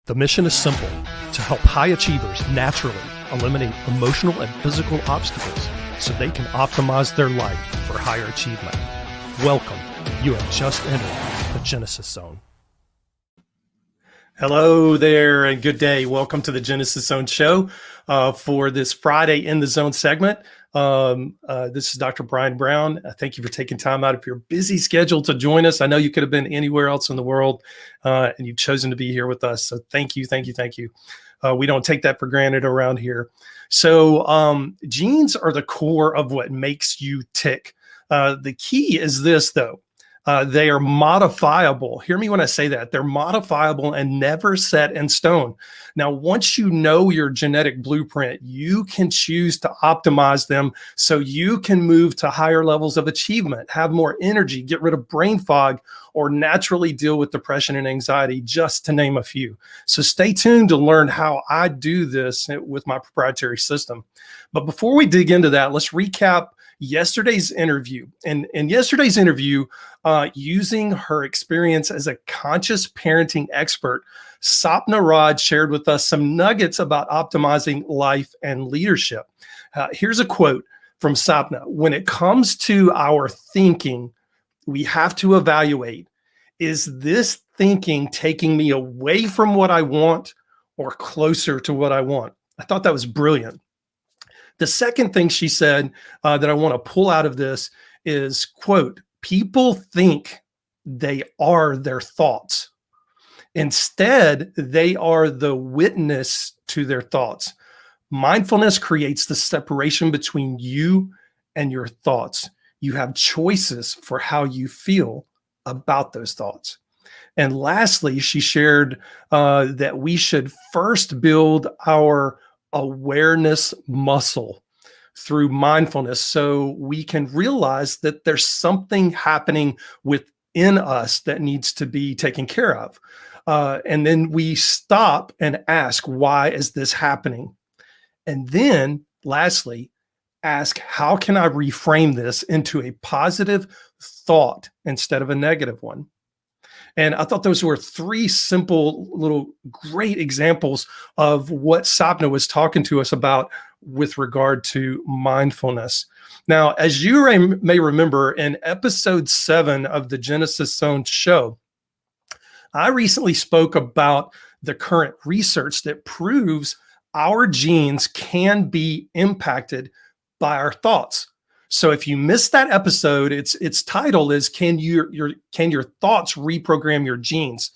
The mission is simple: to help high achievers naturally eliminate emotional and physical obstacles so they can optimize their life for higher achievement. Welcome. You have just entered the Genesis Zone. Hello there and good day. Welcome to the Genesis Zone show for this Friday in the Zone segment. This is Dr. Brian Brown. Thank you for taking time out of your busy schedule to join us. I know you could have been anywhere else in the world and you've chosen to be here with us. So thank you. We don't take that for granted around here. So genes are the core of what makes you tick. The key is this, though. They are modifiable. Hear me when I say that. They're modifiable and never set in stone. Now, once you know your genetic blueprint, you can choose to optimize them so you can move to higher levels of achievement, have more energy, get rid of brain fog, or naturally deal with depression and anxiety, just to name a few. So stay tuned to learn how I do this with my proprietary system. But before we dig into that, let's recap yesterday's interview. And in yesterday's interview, using her experience as a conscious parenting expert, Sapna Raj shared with us some nuggets about optimizing life and leadership. Here's a quote from Sapna. When it comes to our thinking, we have to evaluate, is this thinking taking me away from what I want or closer to what I want? I thought that was brilliant. The second thing she said that I want to pull out of this is, quote, people think they are their thoughts. Instead, they are the witness to their thoughts. Mindfulness creates the separation between you and your thoughts. You have choices for how you feel about those thoughts. And lastly, she shared that we should first build our awareness muscle through mindfulness so we can realize that there's something happening within us that needs to be taken care of. And then we stop and ask, why is this happening? And then lastly, ask, how can I reframe this into a positive thought instead of a negative one? And I thought those were three simple little great examples of what Sapna was talking to us about with regard to mindfulness. Now, as you may remember, in episode 7 of the Genesis Zone show, I recently spoke about the current research that proves our genes can be impacted by our thoughts. So if you missed that episode, its title is Can your thoughts reprogram your genes?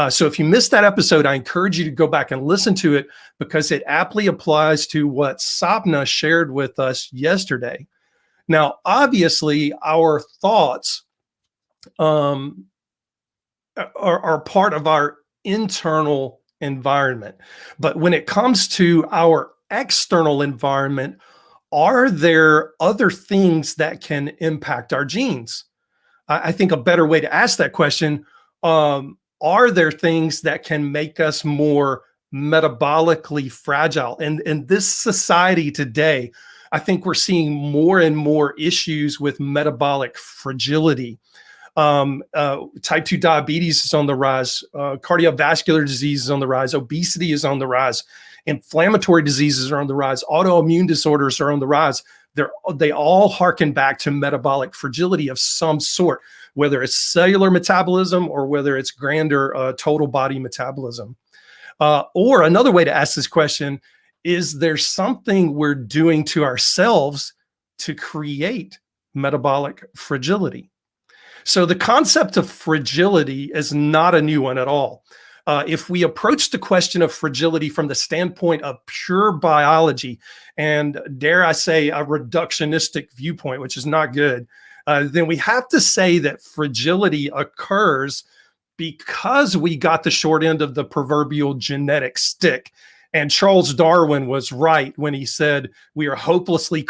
So if you missed that episode, I encourage you to go back and listen to it because it aptly applies to what Sapna shared with us yesterday. Now, obviously, our thoughts are part of our internal environment. But when it comes to our external environment, are there other things that can impact our genes? I think a better way to ask that question, are there things that can make us more metabolically fragile? And in this society today, I think we're seeing more and more issues with metabolic fragility. Type 2 diabetes is on the rise. Cardiovascular disease is on the rise. Obesity is on the rise. Inflammatory diseases are on the rise. Autoimmune disorders are on the rise. They all harken back to metabolic fragility of some sort, whether it's cellular metabolism or whether it's grander total body metabolism. Or another way to ask this question, is there something we're doing to ourselves to create metabolic fragility? So the concept of fragility is not a new one at all. If we approach the question of fragility from the standpoint of pure biology, and dare I say a reductionistic viewpoint, which is not good, then we have to say that fragility occurs because we got the short end of the proverbial genetic stick. And Charles Darwin was right when he said we are hopelessly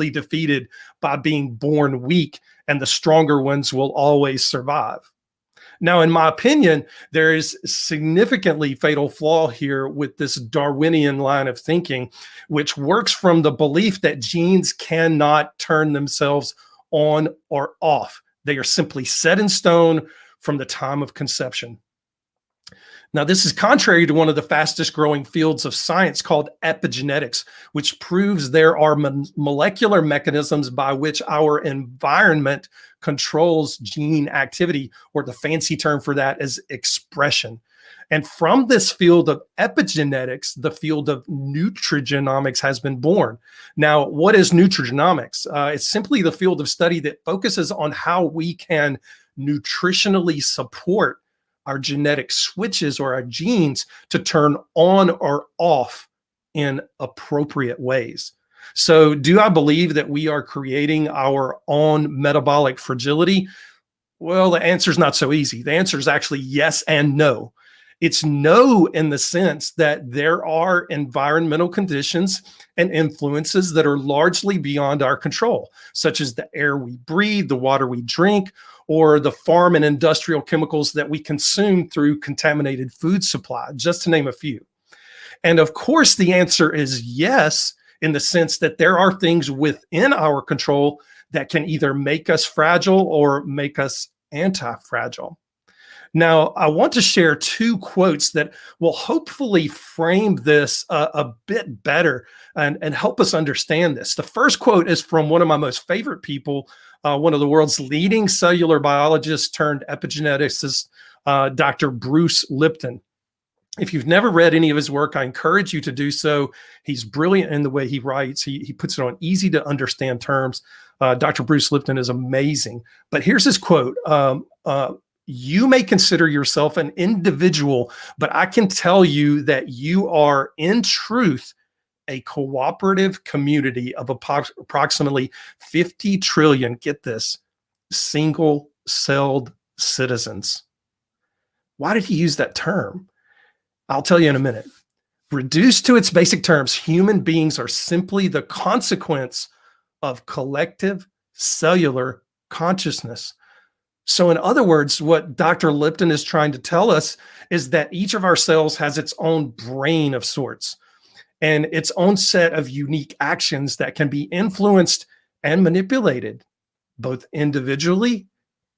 defeated by being born weak, and the stronger ones will always survive. Now, in my opinion, there is significantly fatal flaw here with this Darwinian line of thinking, which works from the belief that genes cannot turn themselves on or off. They are simply set in stone from the time of conception. Now, this is contrary to one of the fastest growing fields of science called epigenetics, which proves there are molecular mechanisms by which our environment controls gene activity, or the fancy term for that is expression. And from this field of epigenetics, the field of nutrigenomics has been born. Now, what is nutrigenomics? It's simply the field of study that focuses on how we can nutritionally support our genetic switches or our genes to turn on or off in appropriate ways. So, do I believe that we are creating our own metabolic fragility? Well, the answer is not so easy. The answer is actually yes and no. It's no in the sense that there are environmental conditions and influences that are largely beyond our control, such as the air we breathe, the water we drink, or the farm and industrial chemicals that we consume through contaminated food supply, just to name a few. And of course, the answer is yes, in the sense that there are things within our control that can either make us fragile or make us anti-fragile. Now, I want to share two quotes that will hopefully frame this a bit better and help us understand this. The first quote is from one of my most favorite people, one of the world's leading cellular biologists turned epigeneticists, Dr. Bruce Lipton. If you've never read any of his work, I encourage you to do so. He's brilliant in the way he writes. He puts it on easy to understand terms. Dr. Bruce Lipton is amazing. But here's his quote. You may consider yourself an individual, but I can tell you that you are, in truth, a cooperative community of approximately 50 trillion, get this, single-celled citizens. Why did he use that term? I'll tell you in a minute. Reduced to its basic terms, human beings are simply the consequence of collective cellular consciousness. So in other words, what Dr. Lipton is trying to tell us is that each of our cells has its own brain of sorts and its own set of unique actions that can be influenced and manipulated both individually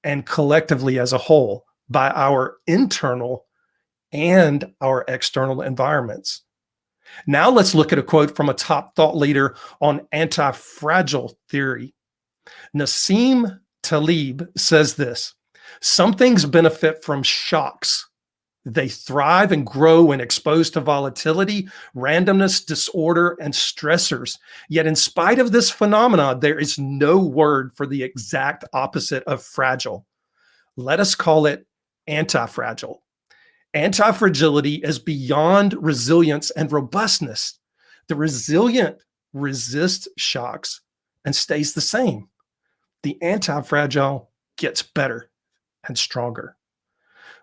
and collectively as a whole by our internal and our external environments. Now let's look at a quote from a top thought leader on anti-fragile theory. Nassim Taleb says this: some things benefit from shocks. They thrive and grow when exposed to volatility, randomness, disorder, and stressors. Yet in spite of this phenomena, there is no word for the exact opposite of fragile. Let us call it anti-fragile. Anti-fragility is beyond resilience and robustness. The resilient resists shocks and stays the same. The anti-fragile gets better and stronger.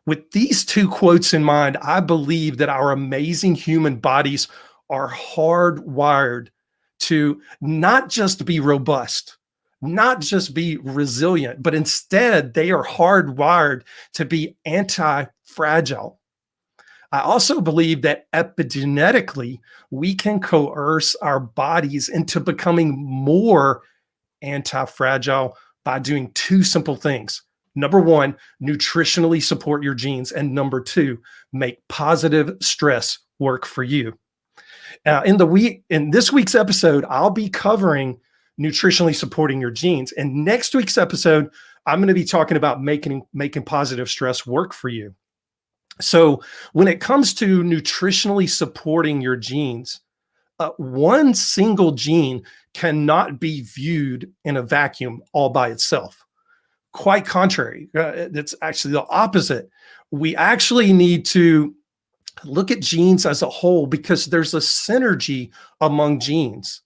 With these two quotes in mind, I believe that our amazing human bodies are hardwired to not just be robust, not just be resilient, but instead they are hardwired to be anti-fragile. I also believe that epigenetically, we can coerce our bodies into becoming more anti-fragile by doing two simple things. Number one, nutritionally support your genes. And number two, make positive stress work for you. In this week's episode, I'll be covering nutritionally supporting your genes. And next week's episode, I'm going to be talking about making positive stress work for you. So when it comes to nutritionally supporting your genes, one single gene cannot be viewed in a vacuum all by itself. Quite contrary, it's actually the opposite. We actually need to look at genes as a whole because there's a synergy among genes.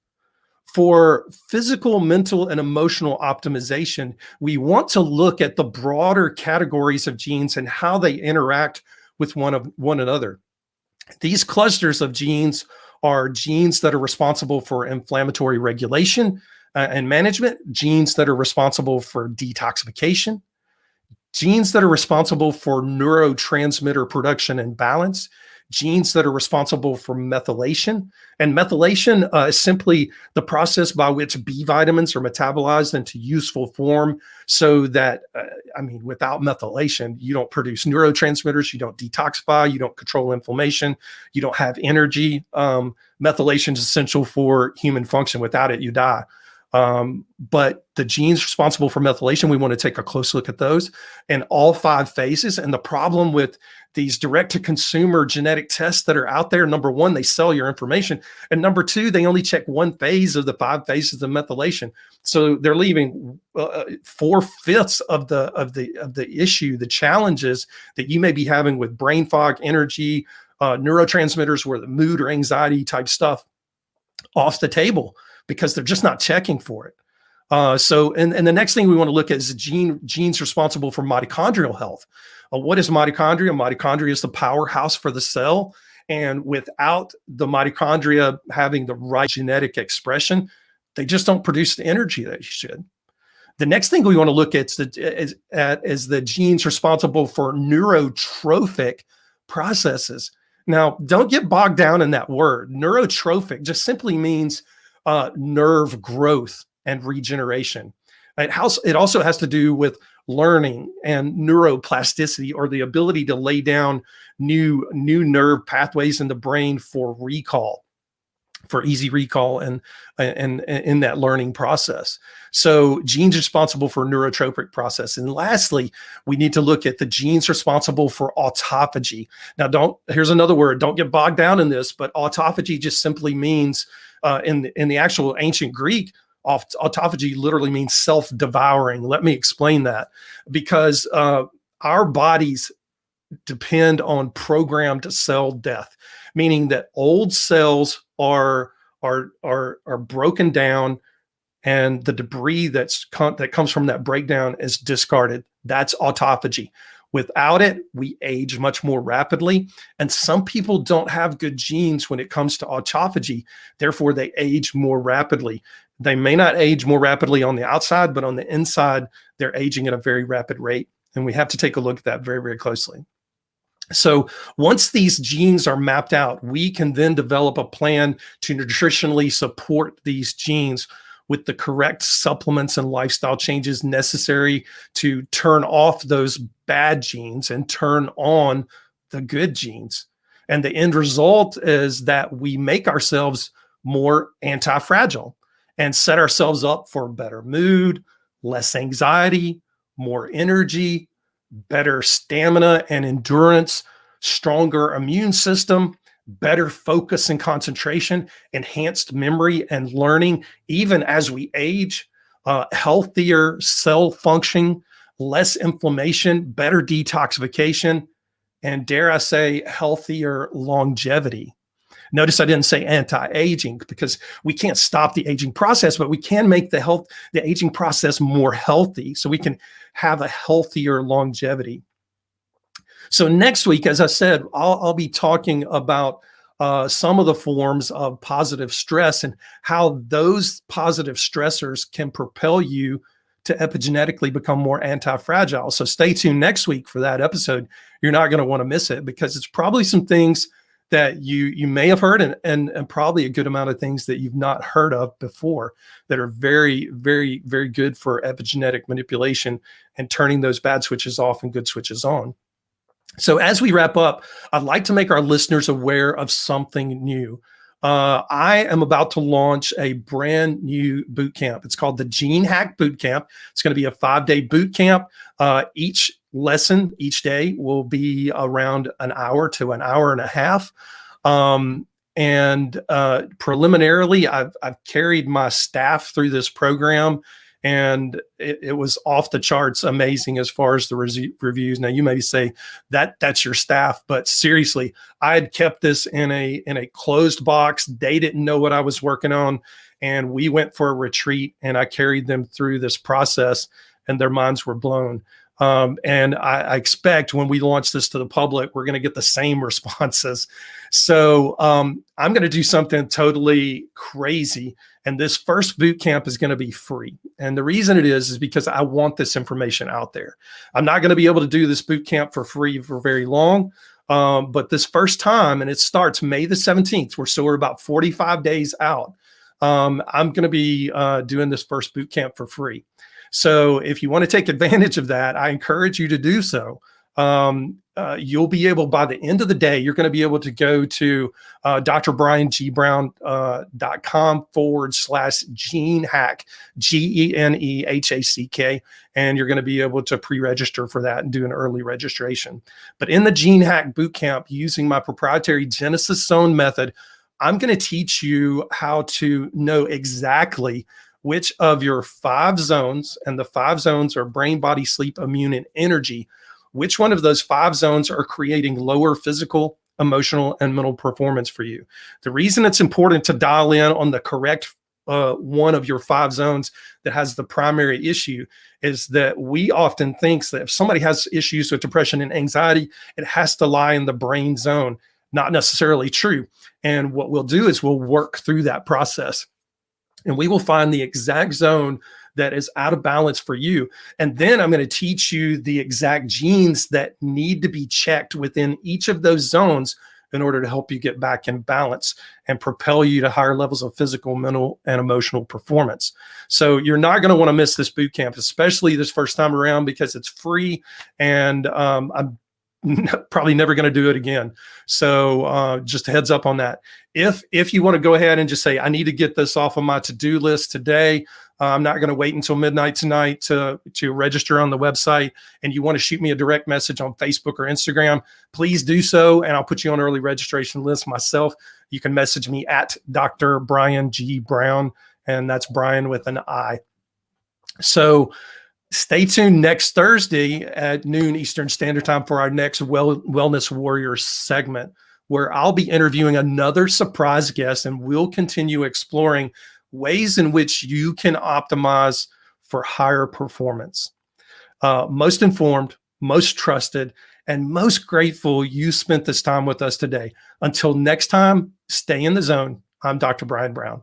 For physical, mental, and emotional optimization, we want to look at the broader categories of genes and how they interact with one another. These clusters of genes are genes that are responsible for inflammatory regulation and management, genes that are responsible for detoxification, genes that are responsible for neurotransmitter production and balance, genes that are responsible for methylation. And methylation is simply the process by which B vitamins are metabolized into useful form so that, without methylation, you don't produce neurotransmitters, you don't detoxify, you don't control inflammation, you don't have energy. Methylation is essential for human function. Without it, you die. But the genes responsible for methylation, we want to take a close look at those in all 5 phases. And the problem with these direct-to-consumer genetic tests that are out there, number one, they sell your information, and number two, they only check 1 phase of the 5 phases of methylation. So they're leaving 4/5 of the issue, the challenges that you may be having with brain fog, energy, neurotransmitters, where the mood or anxiety type stuff off the table, because they're just not checking for it. And the next thing we want to look at is the genes responsible for mitochondrial health. What is mitochondria? Mitochondria is the powerhouse for the cell. And without the mitochondria having the right genetic expression, they just don't produce the energy that you should. The next thing we want to look at is the genes responsible for neurotrophic processes. Now, don't get bogged down in that word. Neurotrophic just simply means nerve growth and regeneration. It also has to do with learning and neuroplasticity, or the ability to lay down new nerve pathways in the brain for recall, for easy recall and in that learning process. So genes responsible for neurotropic process. And lastly, we need to look at the genes responsible for autophagy. Now, here's another word, don't get bogged down in this, but autophagy just simply means, in the actual ancient Greek, autophagy literally means self-devouring. Let me explain that. Because our bodies depend on programmed cell death, meaning that old cells are broken down, and the debris that comes from that breakdown is discarded. That's autophagy. Without it, we age much more rapidly. And some people don't have good genes when it comes to autophagy. Therefore, they age more rapidly. They may not age more rapidly on the outside, but on the inside, they're aging at a very rapid rate. And we have to take a look at that very, very closely. So once these genes are mapped out, we can then develop a plan to nutritionally support these genes with the correct supplements and lifestyle changes necessary to turn off those bad genes and turn on the good genes. And the end result is that we make ourselves more anti-fragile and set ourselves up for better mood, less anxiety, more energy, better stamina and endurance, stronger immune system, better focus and concentration, enhanced memory and learning, even as we age, healthier cell function, less inflammation, better detoxification, and dare I say, healthier longevity. Notice I didn't say anti-aging, because we can't stop the aging process, but we can make the aging process more healthy so we can have a healthier longevity. So next week, as I said, I'll be talking about some of the forms of positive stress and how those positive stressors can propel you to epigenetically become more anti-fragile. So stay tuned next week for that episode. You're not going to want to miss it, because it's probably some things that you may have heard, and probably a good amount of things that you've not heard of before that are very, very, very good for epigenetic manipulation and turning those bad switches off and good switches on. So as we wrap up, I'd like to make our listeners aware of something new. I am about to launch a brand new boot camp. It's called the Gene Hack Boot Camp. It's going to be a 5-day boot camp. Each lesson each day will be around an hour to an hour and a half. Preliminarily, I've carried my staff through this program, and it was off the charts amazing as far as the reviews. Now, you may say that's your staff, but seriously, I had kept this in a closed box. They didn't know what I was working on, and we went for a retreat, and I carried them through this process, and their minds were blown. And I expect when we launch this to the public, we're going to get the same responses. So I'm going to do something totally crazy. And this first boot camp is going to be free. And the reason it is because I want this information out there. I'm not going to be able to do this boot camp for free for very long. But this first time, and it starts May the 17th, we're about 45 days out. I'm going to be doing this first boot camp for free. So if you want to take advantage of that, I encourage you to do so. You'll be able, by the end of the day, you're going to be able to go to drbriangBrown.com/gene hack, GENEHACK, and you're going to be able to pre-register for that and do an early registration. But in the Gene Hack Bootcamp, using my proprietary Genesis Zone method, I'm going to teach you how to know exactly which of your 5 zones, and the 5 zones are brain, body, sleep, immune, and energy, which one of those 5 zones are creating lower physical, emotional, and mental performance for you. The reason it's important to dial in on the correct one of your 5 zones that has the primary issue is that we often think that if somebody has issues with depression and anxiety, it has to lie in the brain zone. Not necessarily true. And what we'll do is we'll work through that process, and we will find the exact zone that is out of balance for you. And then I'm going to teach you the exact genes that need to be checked within each of those zones in order to help you get back in balance and propel you to higher levels of physical, mental, and emotional performance. So you're not going to want to miss this boot camp, especially this first time around, because it's free, and I'm probably never going to do it again. So just a heads up on that. If you want to go ahead and just say, I need to get this off of my to-do list today, I'm not going to wait until midnight tonight to register on the website, and you want to shoot me a direct message on Facebook or Instagram, please do so, and I'll put you on early registration list myself. You can message me at Dr. Brian G. Brown, and that's Brian with an I. So stay tuned next Thursday at noon Eastern Standard Time for our next Wellness Warriors segment, where I'll be interviewing another surprise guest, and we'll continue exploring ways in which you can optimize for higher performance. Most informed, most trusted, and most grateful you spent this time with us today. Until next time, stay in the zone. I'm Dr. Brian Brown.